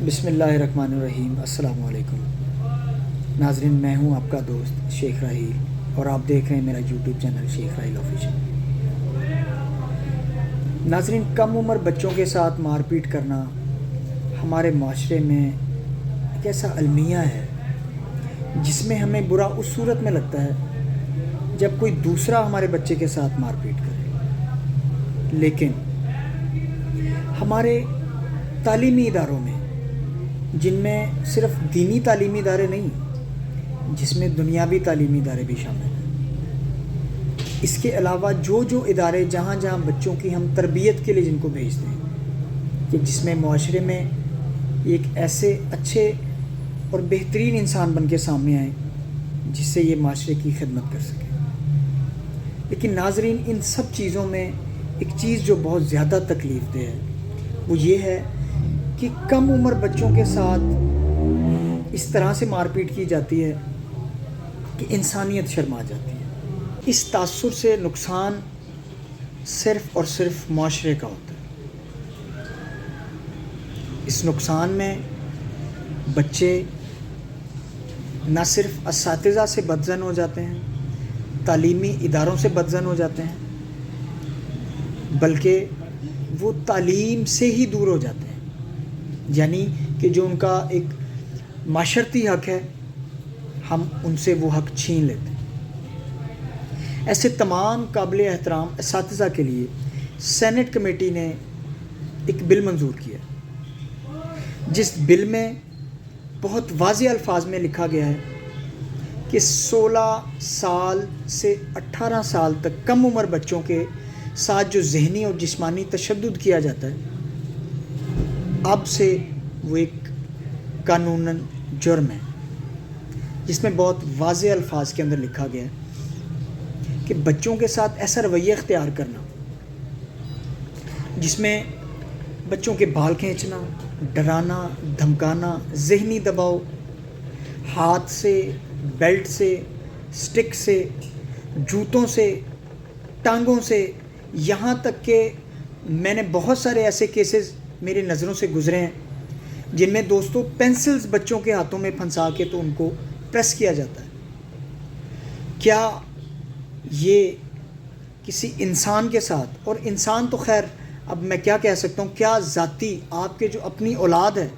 بسم اللہ الرحمن الرحیم۔ السلام علیکم ناظرین، میں ہوں آپ کا دوست شیخ راحیل اور آپ دیکھ رہے ہیں میرا یوٹیوب چینل شیخ راحیل آفیشیل۔ ناظرین، کم عمر بچوں کے ساتھ مار پیٹ کرنا ہمارے معاشرے میں ایک ایسا المیہ ہے جس میں ہمیں برا اس صورت میں لگتا ہے جب کوئی دوسرا ہمارے بچے کے ساتھ مار پیٹ کرے، لیکن ہمارے تعلیمی اداروں میں، جن میں صرف دینی تعلیمی ادارے نہیں، جس میں دنیاوی تعلیمی ادارے بھی شامل ہیں، اس کے علاوہ جو ادارے جہاں جہاں بچوں کی ہم تربیت کے لیے جن کو بھیجتے ہیں کہ جس میں معاشرے میں ایک ایسے اچھے اور بہترین انسان بن کے سامنے آئے جس سے یہ معاشرے کی خدمت کر سکے، لیکن ناظرین، ان سب چیزوں میں ایک چیز جو بہت زیادہ تکلیف دہ ہے وہ یہ ہے کہ کم عمر بچوں کے ساتھ اس طرح سے مار پیٹ کی جاتی ہے کہ انسانیت شرما جاتی ہے۔ اس تاثر سے نقصان صرف اور صرف معاشرے کا ہوتا ہے۔ اس نقصان میں بچے نہ صرف اساتذہ سے بدظن ہو جاتے ہیں، تعلیمی اداروں سے بدظن ہو جاتے ہیں، بلکہ وہ تعلیم سے ہی دور ہو جاتے ہیں، یعنی کہ جو ان کا ایک معاشرتی حق ہے ہم ان سے وہ حق چھین لیتے ہیں۔ ایسے تمام قابل احترام اساتذہ کے لیے سینٹ کمیٹی نے ایک بل منظور کیا، جس بل میں بہت واضح الفاظ میں لکھا گیا ہے کہ 16 سال سے 18 سال تک کم عمر بچوں کے ساتھ جو ذہنی اور جسمانی تشدد کیا جاتا ہے، اب سے وہ ایک قانوناً جرم ہے، جس میں بہت واضح الفاظ کے اندر لکھا گیا ہے کہ بچوں کے ساتھ ایسا رویہ اختیار کرنا جس میں بچوں کے بال کھینچنا، ڈرانا، دھمکانا، ذہنی دباؤ، ہاتھ سے، بیلٹ سے، سٹک سے، جوتوں سے، ٹانگوں سے، یہاں تک کہ میں نے بہت سارے ایسے کیسز میری نظروں سے گزرے ہیں جن میں دوستوں پینسلز بچوں کے ہاتھوں میں پھنسا کے تو ان کو پریس کیا جاتا ہے۔ کیا یہ کسی انسان کے ساتھ، اور انسان تو خیر اب میں کیا کہہ سکتا ہوں، کیا ذاتی آپ کے جو اپنی اولاد ہے،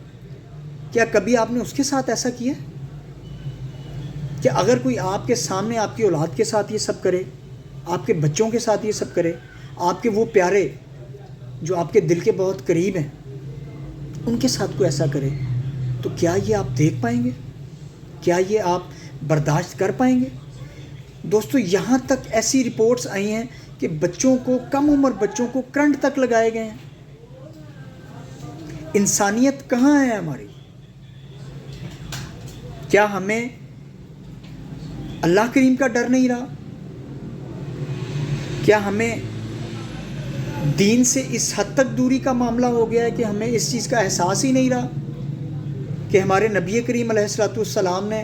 کیا کبھی آپ نے اس کے ساتھ ایسا کیا؟ کہ اگر کوئی آپ کے سامنے آپ کی اولاد کے ساتھ یہ سب کرے، آپ کے بچوں کے ساتھ یہ سب کرے، آپ کے وہ پیارے جو آپ کے دل کے بہت قریب ہیں ان کے ساتھ کوئی ایسا کرے، تو کیا یہ آپ دیکھ پائیں گے؟ کیا یہ آپ برداشت کر پائیں گے؟ دوستو، یہاں تک ایسی رپورٹس آئی ہیں کہ بچوں کو، کم عمر بچوں کو کرنٹ تک لگائے گئے ہیں۔ انسانیت کہاں ہے ہماری؟ کیا ہمیں اللہ کریم کا ڈر نہیں رہا؟ کیا ہمیں دین سے اس حد تک دوری کا معاملہ ہو گیا ہے کہ ہمیں اس چیز کا احساس ہی نہیں رہا کہ ہمارے نبی کریم علیہ الصلوۃ والسلام نے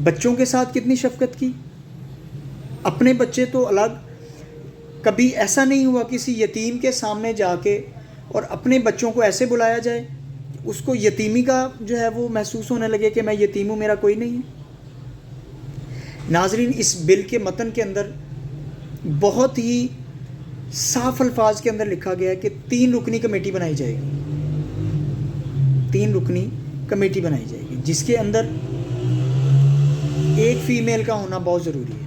بچوں کے ساتھ کتنی شفقت کی؟ اپنے بچے تو الگ، کبھی ایسا نہیں ہوا کسی یتیم کے سامنے جا کے اور اپنے بچوں کو ایسے بلایا جائے اس کو یتیمی کا جو ہے وہ محسوس ہونے لگے کہ میں یتیم ہوں، میرا کوئی نہیں ہے۔ ناظرین، اس بل کے متن کے اندر بہت ہی صاف الفاظ کے اندر لکھا گیا ہے کہ 3 رکنی کمیٹی بنائی جائے گی، 3 رکنی کمیٹی بنائی جائے گی، جس کے اندر ایک فیمیل کا ہونا بہت ضروری ہے۔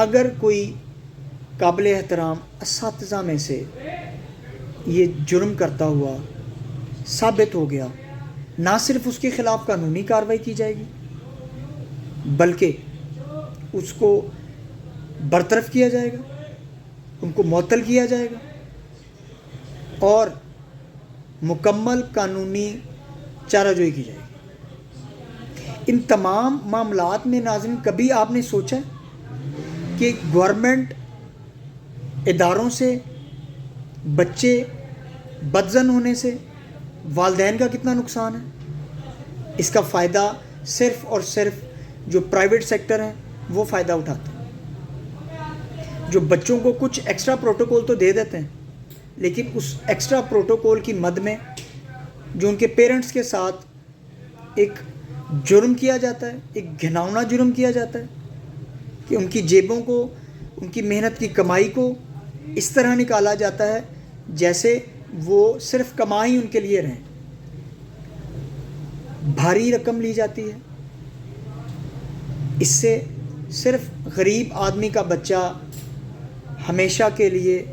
اگر کوئی قابل احترام اساتذہ میں سے یہ جرم کرتا ہوا ثابت ہو گیا، نہ صرف اس کے خلاف قانونی کارروائی کی جائے گی بلکہ اس کو برطرف کیا جائے گا، ان کو معطل کیا جائے گا اور مکمل قانونی چارہ جوئی کی جائے گی۔ ان تمام معاملات میں ناظرین، کبھی آپ نے سوچا کہ گورنمنٹ اداروں سے بچے بدظن ہونے سے والدین کا کتنا نقصان ہے؟ اس کا فائدہ صرف اور صرف جو پرائیویٹ سیکٹر ہیں وہ فائدہ اٹھاتے ہیں، جو بچوں کو کچھ ایکسٹرا پروٹوکول تو دے دیتے ہیں، لیکن اس ایکسٹرا پروٹوکول کی مد میں جو ان کے پیرنٹس کے ساتھ ایک جرم کیا جاتا ہے، ایک گھناؤنا جرم کیا جاتا ہے کہ ان کی جیبوں کو، ان کی محنت کی کمائی کو اس طرح نکالا جاتا ہے جیسے وہ صرف کمائی ان کے لیے رہیں. بھاری رقم لی جاتی ہے. اس سے صرف غریب آدمی کا بچہ ہمیشہ کے لیے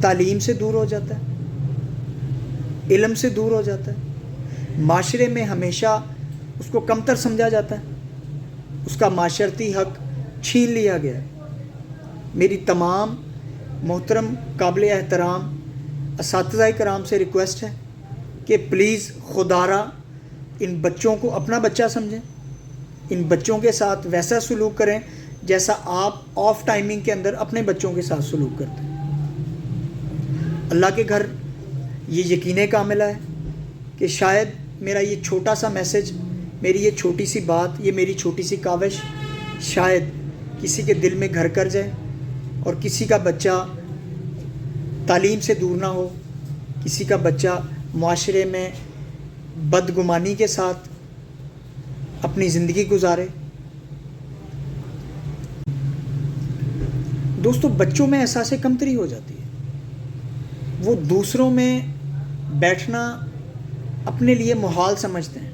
تعلیم سے دور ہو جاتا ہے، علم سے دور ہو جاتا ہے. معاشرے میں ہمیشہ اس کو کمتر سمجھا جاتا ہے، اس کا معاشرتی حق چھین لیا گیا ہے. میری تمام محترم قابل احترام اساتذہ کرام سے ریکویسٹ ہے کہ پلیز خدارہ ان بچوں کو اپنا بچہ سمجھیں، ان بچوں کے ساتھ ویسا سلوک کریں جیسا آپ آف ٹائمنگ کے اندر اپنے بچوں کے ساتھ سلوک کرتے ہیں. اللہ کے گھر یہ یقین کاملہ ہے کہ شاید میرا یہ چھوٹا سا میسج، میری یہ چھوٹی سی بات، یہ میری چھوٹی سی کاوش شاید کسی کے دل میں گھر کر جائے اور کسی کا بچہ تعلیم سے دور نہ ہو، کسی کا بچہ معاشرے میں بدگمانی کے ساتھ اپنی زندگی گزارے. دوستو، بچوں میں احساس کمتری ہو جاتی ہے. وہ دوسروں میں بیٹھنا اپنے لیے محال سمجھتے ہیں.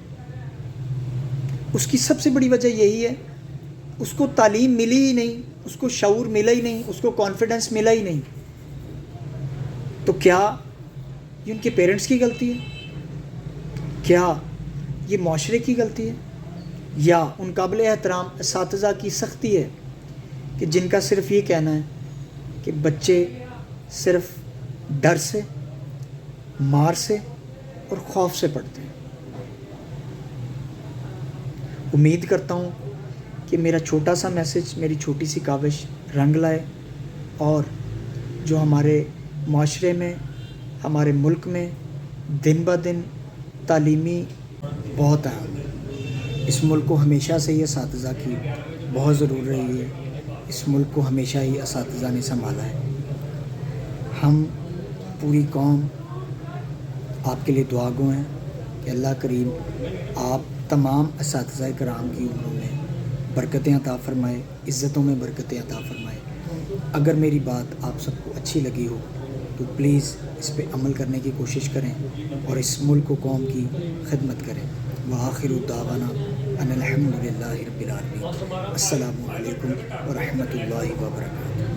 اس کی سب سے بڑی وجہ یہی ہے، اس کو تعلیم ملی ہی نہیں، اس کو شعور ملا ہی نہیں، اس کو کانفیڈنس ملا ہی نہیں. تو کیا یہ ان کے پیرنٹس کی غلطی ہے؟ کیا یہ معاشرے کی غلطی ہے؟ یا ان قابل احترام اساتذہ کی سختی ہے کہ جن کا صرف یہ کہنا ہے کہ بچے صرف ڈر سے، مار سے اور خوف سے پڑھتے ہیں؟ امید کرتا ہوں کہ میرا چھوٹا سا میسج، میری چھوٹی سی کاوش رنگ لائے اور جو ہمارے معاشرے میں، ہمارے ملک میں دن بہ دن تعلیمی بہت اہم ہے. اس ملک کو ہمیشہ سے ہی اساتذہ کی بہت ضرور رہی ہے. اس ملک کو ہمیشہ ہی اساتذہ نے سنبھالا ہے. ہم پوری قوم آپ کے لیے دعا گو ہیں کہ اللہ کریم آپ تمام اساتذہ کرام کی عمروں میں برکتیں عطا فرمائے، عزتوں میں برکتیں عطا فرمائے. اگر میری بات آپ سب کو اچھی لگی ہو تو پلیز اس پہ عمل کرنے کی کوشش کریں اور اس ملک و قوم کی خدمت کریں. وآخر دعوانا ان الحمد للہ رب العالمین. السلام علیکم ورحمۃ اللہ وبرکاتہ.